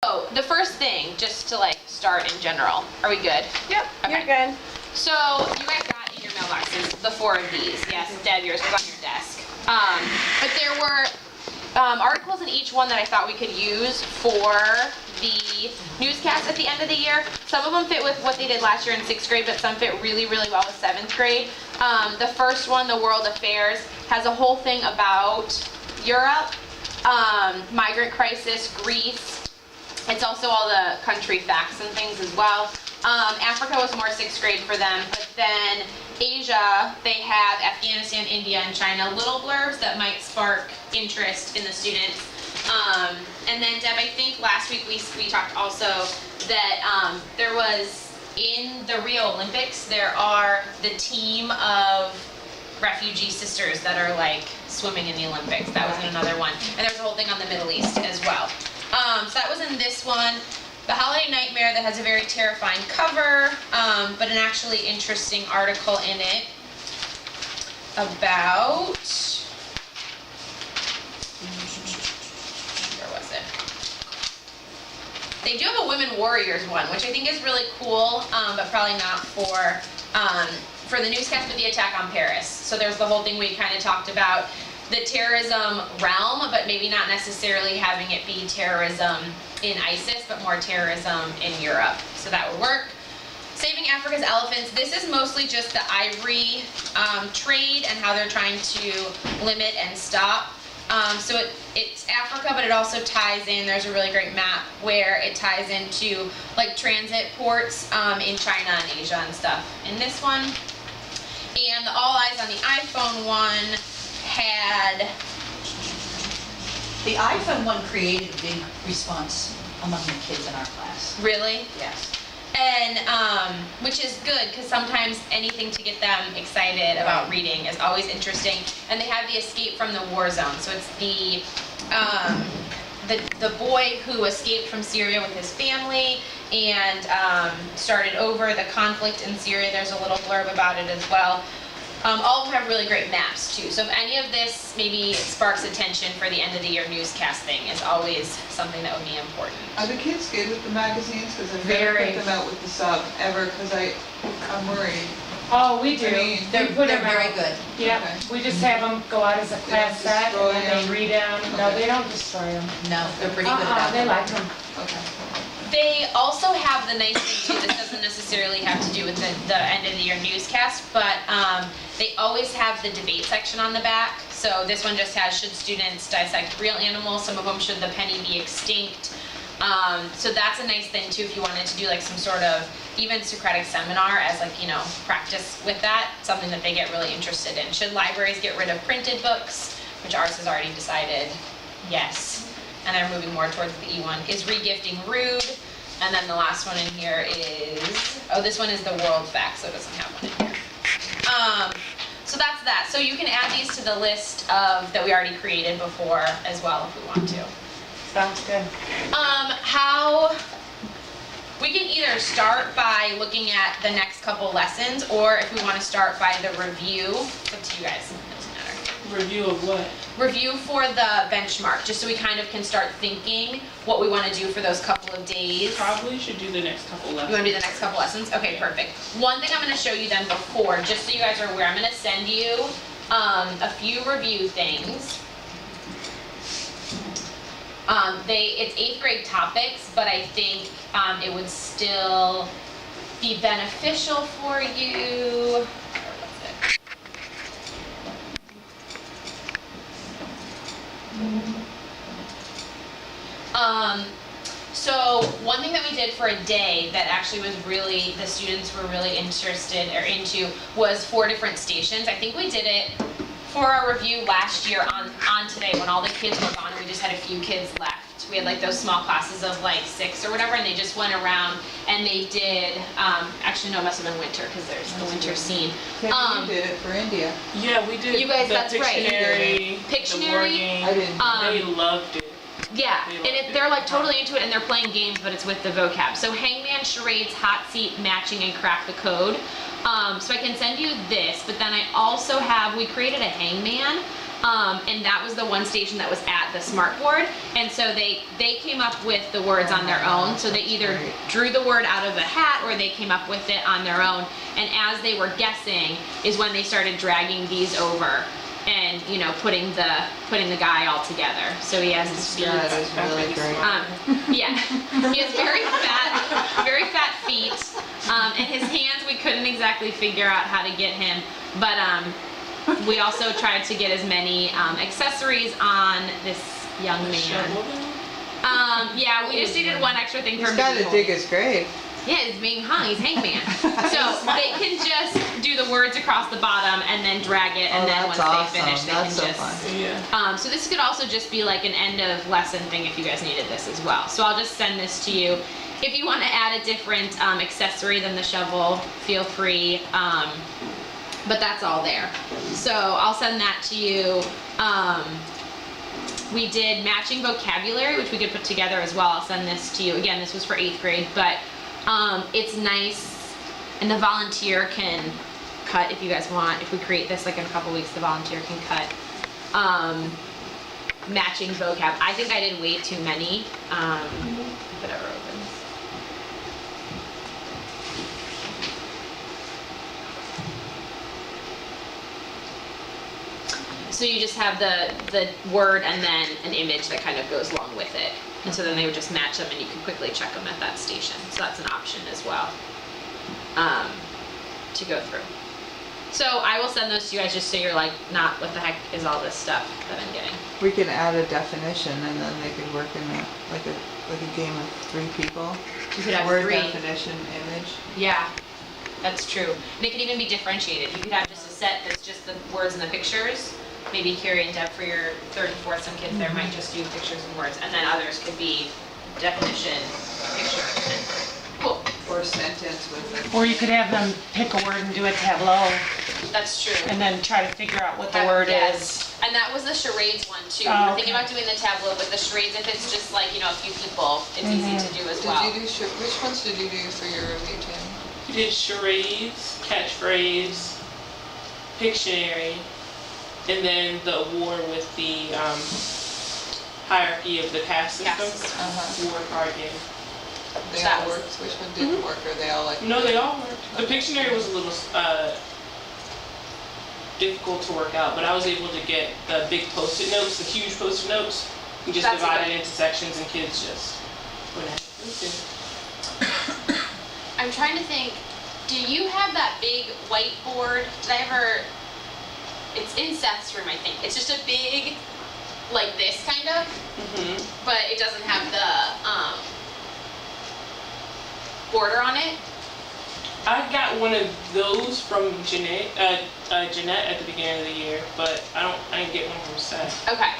So the first thing, just to like start in general, are we good? Yep, Okay. you're good. So you guys got in your mailboxes the 4 of these. Yes, Dad, yours was on your desk. But there were articles in each one that I thought we could use for the newscast at the end of the year. Some of them fit with what they did last year in 6th grade, but some fit really, really well with 7th grade. The first one, the World Affairs, has a whole thing about Europe, migrant crisis, Greece. It's also all the country facts and things as well. Africa was more 6th grade for them, but then Asia, they have Afghanistan, India, and China, little blurbs that might spark interest in the students. And then Deb, I think last week we talked also that there was, in the Rio Olympics, there are the team of refugee sisters that are like swimming in the Olympics. That was in another one. And there's a whole thing on the Middle East as well. So that was in this one. The Holiday Nightmare that has a very terrifying cover, but an actually interesting article in it about, where was it? They do have a Women Warriors one, which I think is really cool, but probably not for the newscast, but the attack on Paris. So there's the whole thing we kind of talked about, the terrorism realm, but maybe not necessarily having it be terrorism in ISIS, but more terrorism in Europe. So that would work. Saving Africa's Elephants. This is mostly just the ivory trade and how they're trying to limit and stop. So it's Africa, but it also ties in, there's a really great map where it ties into like transit ports in China and Asia and stuff in this one. And the All Eyes on the iPhone one had... The iPhone one created a big response among the kids in our class. Really? Yes. And, which is good, because sometimes anything to get them excited about reading is always interesting. And they have the Escape from the War Zone. So it's the boy who escaped from Syria with his family and started over the conflict in Syria. There's a little blurb about it as well. All of them have really great maps too. So if any of this maybe sparks attention for the end of the year newscasting, is always something that would be important. Are the kids good with the magazines? Because I've never put them out with the sub ever, because I'm worried. Oh, we do. I mean, They're We put them very out. good. Yeah, Okay. we just have them go out as a class don't set, destroy and then they them? read them. No, Okay. they don't destroy them. No, they're pretty good about They it. like them. Okay. They also have the nice thing too, this doesn't necessarily have to do with the end of the year newscast, but they always have the debate section on the back. So this one just has, should students dissect real animals? Some of them, should the penny be extinct? So that's a nice thing too, if you wanted to do like some sort of even Socratic seminar as like, you know, practice with that, something that they get really interested in. Should libraries get rid of printed books? Which ours has already decided, yes. And they're moving more towards the E1. Is regifting rude? And then the last one in here is, oh, this one is the world fact, so it doesn't have one in here. So that's that. So you can add these to the list of that we already created before as well if we want to. Sounds good. We can either start by looking at the next couple lessons, or if we want to start by the review, it's up to you guys. It doesn't matter. Review of what? Review for the benchmark, just so we kind of can start thinking what we want to do for those couple of days. Probably should do the next couple lessons. You want to do the next couple lessons? Okay, perfect. One thing I'm going to show you then before, just so you guys are aware, I'm going to send you a few review things. It's 8th grade topics, but I think it would still be beneficial for you. So one thing that we did for a day that actually was really, the students were really interested or into, was 4 different stations. I think we did it for our review last year on today when all the kids were gone. We just had a few kids left. We had like those small classes of like 6 or whatever, and they just went around and they did, actually no, it must have been winter because there's the winter scene. You did it for India. Yeah, we did. You guys, the that's right. Pictionary, Pictionary. the war game. I didn't. They loved it. Yeah, and they're like totally into it, and they're playing games, but it's with the vocab. So hangman, charades, hot seat, matching, and crack the code. So I can send you this, but then I also have, we created a hangman And that was the one station that was at the smart board. And so they came up with the words on their own. So they either drew the word out of a hat or they came up with it on their own. And as they were guessing is when they started dragging these over and, you know, putting the guy all together. So he has his feet. That is really great. Yeah, he has very fat feet, and his hands we couldn't exactly figure out how to get him, but we also tried to get as many accessories on this young man. Yeah, we just needed one extra thing for him He's to got be to dig his grave. Yeah, he's being hung. He's hangman. So they can just do the words across the bottom and then drag it, and then once they finish, they That's can so just. fun. Yeah. So this could also just be like an end of lesson thing if you guys needed this as well. So I'll just send this to you. If you want to add a different accessory than the shovel, feel free. But that's all there. So I'll send that to you. We did matching vocabulary, which we could put together as well. I'll send this to you. Again, this was for 8th grade, but it's nice, and the volunteer can cut if you guys want. If we create this like in a couple weeks, the volunteer can cut matching vocab. I think I did way too many. Whatever opens. So you just have the word and then an image that kind of goes along with it. And so then they would just match them and you can quickly check them at that station. So that's an option as well to go through. So I will send those to you guys just so you're like, not what the heck is all this stuff that I'm getting. We can add a definition and then they could work in like a game of 3 people. You could have Word 3. definition, image. Yeah, that's true. And it could even be differentiated. You could have just a set that's just the words and the pictures. Maybe Carrie and Deb for your 3rd and 4th, some kids there might just do pictures and words. And then others could be definition, picture, and cool. Or a sentence with. Or you could have them pick a word and do a tableau That's true. and then try to figure out what the word Yes. is. And that was the charades one too. Oh, We were okay. thinking about doing the tableau, but the charades, if it's just like, you know, a few people, it's easy to do as well. Did you do, which ones did you do for your review, Tim? We did charades, catchphrase, Pictionary, and then the award with the hierarchy of the caste system. Caste system. Award card game. They That all was- worked? Which one didn't work? Or they all like? No, they all worked. The Pictionary was a little difficult to work out, but I was able to get the big post-it notes, the huge post-it notes. You just That's divide good. it into sections and kids just went at it. It was good. I'm trying to think, do you have that big whiteboard? Did I ever, it's in Seth's room, I think. It's just a big, like this kind of, but it doesn't have the border on it. I got one of those from Jeanette at the beginning of the year, but I didn't get one from Seth. Okay.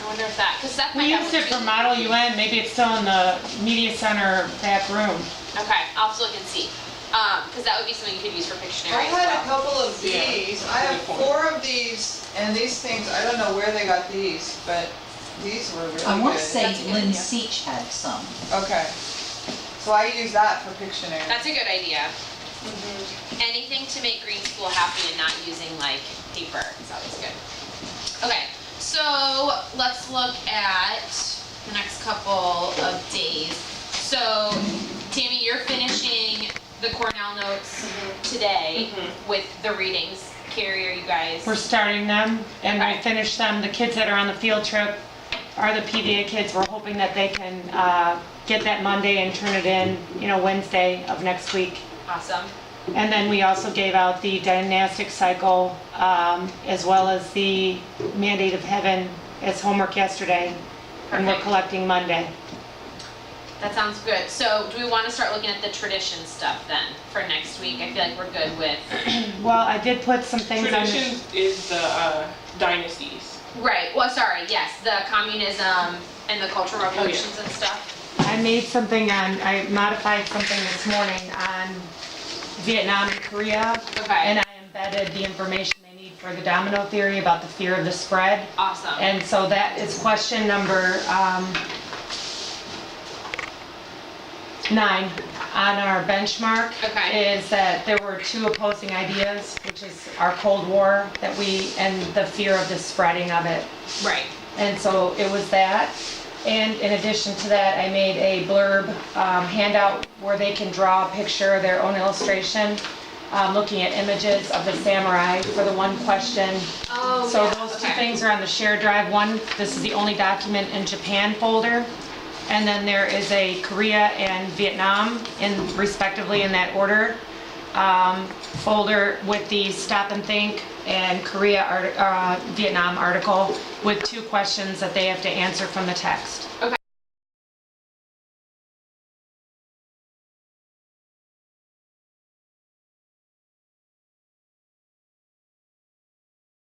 I wonder if that, because Seth We might have used one it too. for Model UN, maybe it's still in the media center back room. Okay, I'll have to look and see. Because that would be something you could use for I Pictionary as had a well. couple of these. I have 4 of these, and these things, I don't know where they got these, but these were really good. I want to say That's a good Lynn idea. Seach had some. Okay. So I use that for Pictionary. That's a good idea. Anything to make green school happy and not using like paper is always good. Okay, so let's look at the next couple of days. So Tammy, you're finishing the Cornell notes today with the readings. Carrie, are you guys? We're starting them and Okay. we finish them. The kids that are on the field trip are the PVA kids. We're hoping that they can get that Monday and turn it in, Wednesday of next week. Awesome. And then we also gave out the dynastic cycle as well as the mandate of heaven as homework yesterday. And we're Perfect. collecting Monday. That sounds good. So do we want to start looking at the tradition stuff then for next week? I feel like we're good with. Well, I did put some things on Traditions is the dynasties. Right. Well, sorry. Yes, the communism and the cultural revolutions and stuff. I I modified something this morning on Vietnam and Korea. Okay. And I embedded the information they need for the domino theory about the fear of the spread. Awesome. And so that is question number 9 on our benchmark Okay. is that there were 2 opposing ideas, which is our Cold War and the fear of the spreading of it. Right. And so it was that. And in addition to that, I made a blurb handout where they can draw a picture, their own illustration, looking at images of the samurai for the one question. Oh, So yeah, those 2 okay. things are on the shared drive. One, this is the only document in Japan folder. And then there is a Korea and Vietnam, respectively in that order, folder with the Stop and Think and Vietnam article with 2 questions that they have to answer from the text. Okay.